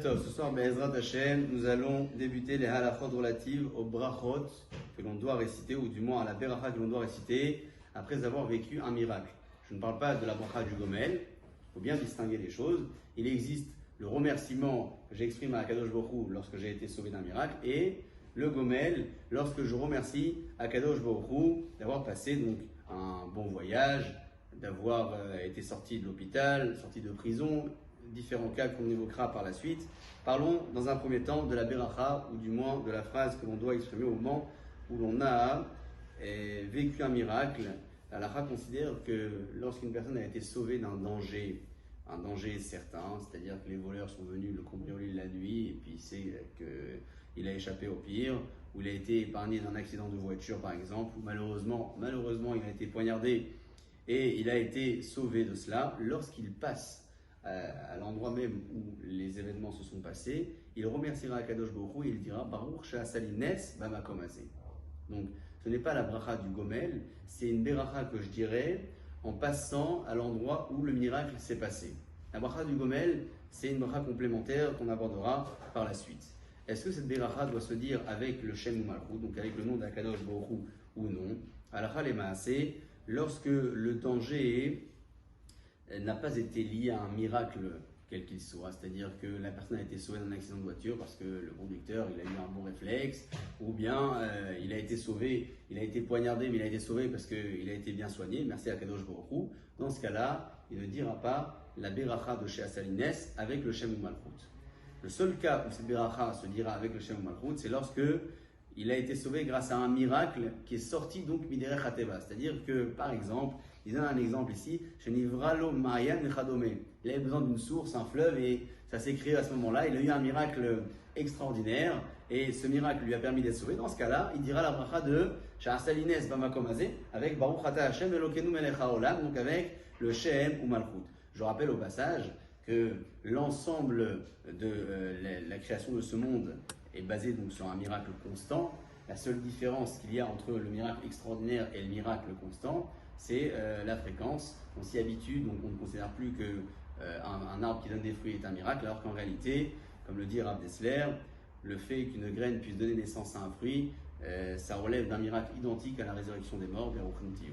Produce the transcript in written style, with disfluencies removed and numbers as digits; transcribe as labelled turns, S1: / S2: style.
S1: Tov, ce soir, Be'ezrat Hashem, nous allons débuter les halachot relatives aux brachot que l'on doit réciter, ou du moins à la beracha que l'on doit réciter après avoir vécu un miracle. Je ne parle pas de la bracha du Gomel, il faut bien distinguer les choses. Il existe le remerciement que j'exprime à Akadosh Baruch Hu lorsque j'ai été sauvé d'un miracle, et le Gomel lorsque je remercie Akadosh Baruch Hu d'avoir passé donc un bon voyage, d'avoir été sorti de l'hôpital, sorti de prison, différents cas qu'on évoquera par la suite. Parlons dans un premier temps de la beracha, ou du moins de la phrase que l'on doit exprimer au moment où l'on a vécu un miracle. La halakha considère que lorsqu'une personne a été sauvée d'un danger, un danger certain, c'est-à-dire que les voleurs sont venus le cambrioler la nuit et puis c'est qu'il a échappé au pire, ou il a été épargné d'un accident de voiture par exemple, ou malheureusement il a été poignardé et il a été sauvé de cela. Lorsqu'il passe à l'endroit même où les événements se sont passés, il remerciera Akadosh Baruch Hu et il dira Baruch She'asali Nes Bamakom Hazeh. Donc ce n'est pas la bracha du Gomel, c'est une beracha que je dirais en passant à l'endroit où le miracle s'est passé. La bracha du Gomel, c'est une bracha complémentaire qu'on abordera par la suite. Est-ce que cette beracha doit se dire avec le Shem ou Malchut, donc avec le nom d'Akadosh Baruch Hu ou non? Halakha le Maaseh, lorsque le danger n'a pas été lié à un miracle quel qu'il soit, c'est-à-dire que la personne a été sauvée d'un accident de voiture parce que le conducteur il a eu un bon réflexe, ou bien il a été sauvé, il a été poignardé mais il a été sauvé parce qu'il a été bien soigné, merci à Kadosh Baruch Hu. Dans ce cas-là, il ne dira pas la beracha de She'asali Nes avec le Shem ou Malchut. Le seul cas où cette beracha se dira avec le Shem ou Malchut, c'est lorsque il a été sauvé grâce à un miracle qui est sorti donc miderech hateva, c'est-à-dire que par exemple, il donne un exemple ici, Shenivralo Mayan Nechadome. Il avait besoin d'une source, un fleuve, et ça s'est créé à ce moment-là. Il a eu un miracle extraordinaire, et ce miracle lui a permis d'être sauvé. Dans ce cas-là, il dira la bracha de She'asali Nes Bamakom Hazeh avec Baruch Ata Hashem Elokeinu Melech HaOlam, donc avec le Shem ou Malchut. Je rappelle au passage que l'ensemble de la création de ce monde est basé donc sur un miracle constant. La seule différence qu'il y a entre le miracle extraordinaire et le miracle constant, c'est la fréquence. On s'y habitue, donc on ne considère plus qu'un arbre qui donne des fruits est un miracle, alors qu'en réalité, comme le dit Rav Dessler, le fait qu'une graine puisse donner naissance à un fruit, ça relève d'un miracle identique à la résurrection des morts, Baruch Hu.